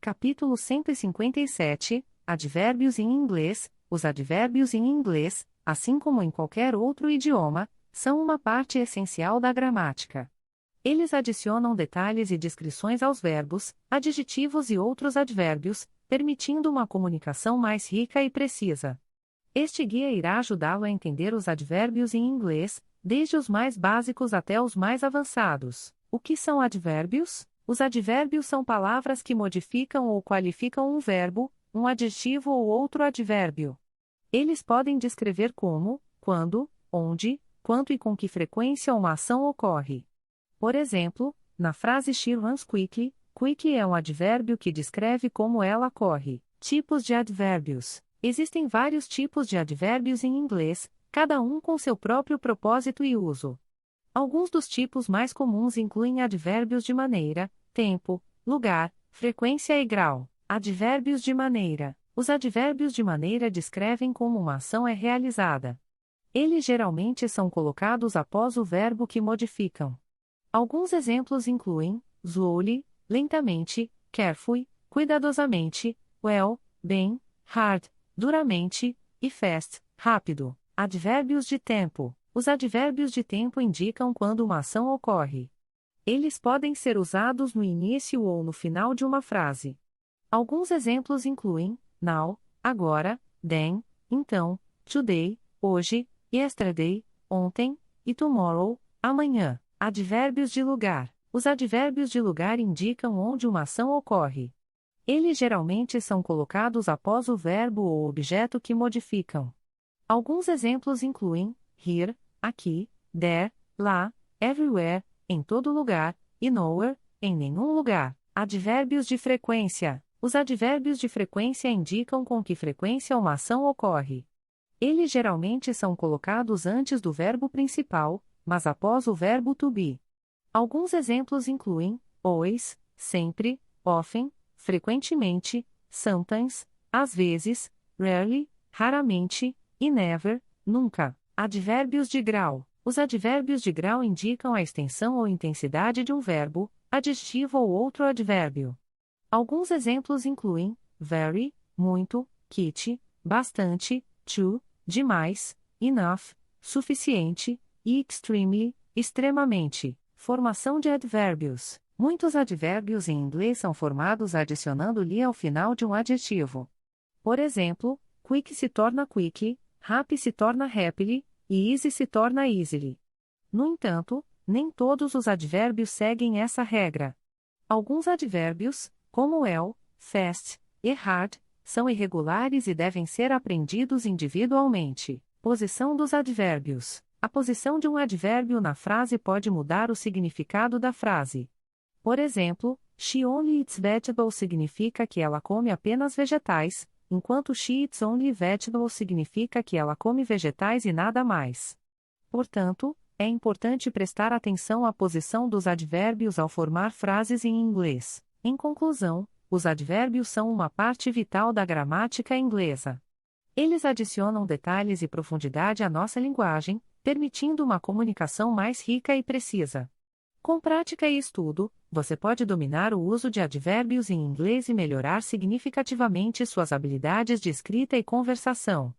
Capítulo 157, Advérbios em inglês. Os advérbios em inglês, assim como em qualquer outro idioma, são uma parte essencial da gramática. Eles adicionam detalhes e descrições aos verbos, adjetivos e outros advérbios, permitindo uma comunicação mais rica e precisa. Este guia irá ajudá-lo a entender os advérbios em inglês, desde os mais básicos até os mais avançados. O que são advérbios? Os advérbios são palavras que modificam ou qualificam um verbo, um adjetivo ou outro advérbio. Eles podem descrever como, quando, onde, quanto e com que frequência uma ação ocorre. Por exemplo, na frase She runs quickly, quick é um advérbio que descreve como ela corre. Tipos de advérbios. Existem vários tipos de advérbios em inglês, cada um com seu próprio propósito e uso. Alguns dos tipos mais comuns incluem advérbios de maneira, tempo, lugar, frequência e grau. Advérbios de maneira. Os advérbios de maneira descrevem como uma ação é realizada. Eles geralmente são colocados após o verbo que modificam. Alguns exemplos incluem slowly, lentamente, carefully, cuidadosamente, well, bem, hard, duramente, e fast, rápido. Advérbios de tempo. Os advérbios de tempo indicam quando uma ação ocorre. Eles podem ser usados no início ou no final de uma frase. Alguns exemplos incluem now, agora, then, então, today, hoje, yesterday, ontem, e tomorrow, amanhã. Advérbios de lugar. Os advérbios de lugar indicam onde uma ação ocorre. Eles geralmente são colocados após o verbo ou objeto que modificam. Alguns exemplos incluem here, aqui, there, lá, everywhere, em todo lugar, e nowhere, em nenhum lugar. Advérbios de frequência. Os advérbios de frequência indicam com que frequência uma ação ocorre. Eles geralmente são colocados antes do verbo principal, mas após o verbo to be. Alguns exemplos incluem always, sempre, often, frequentemente, sometimes, às vezes, rarely, raramente, e never, nunca. Advérbios de grau. Os advérbios de grau indicam a extensão ou intensidade de um verbo, adjetivo ou outro advérbio. Alguns exemplos incluem very, muito, kit, bastante, too, demais, enough, suficiente, e extremely, extremamente. Formação de advérbios. Muitos advérbios em inglês são formados adicionando-lhe ao final de um adjetivo. Por exemplo, quick se torna quickly, happy se torna happily, e easy se torna easily. No entanto, nem todos os advérbios seguem essa regra. Alguns advérbios, como well, fast e hard, são irregulares e devem ser aprendidos individualmente. Posição dos advérbios. A posição de um advérbio na frase pode mudar o significado da frase. Por exemplo, she only eats vegetables significa que ela come apenas vegetais, enquanto she eats only vegetables significa que ela come vegetais e nada mais. Portanto, é importante prestar atenção à posição dos advérbios ao formar frases em inglês. Em conclusão, os advérbios são uma parte vital da gramática inglesa. Eles adicionam detalhes e profundidade à nossa linguagem, permitindo uma comunicação mais rica e precisa. Com prática e estudo, você pode dominar o uso de advérbios em inglês e melhorar significativamente suas habilidades de escrita e conversação.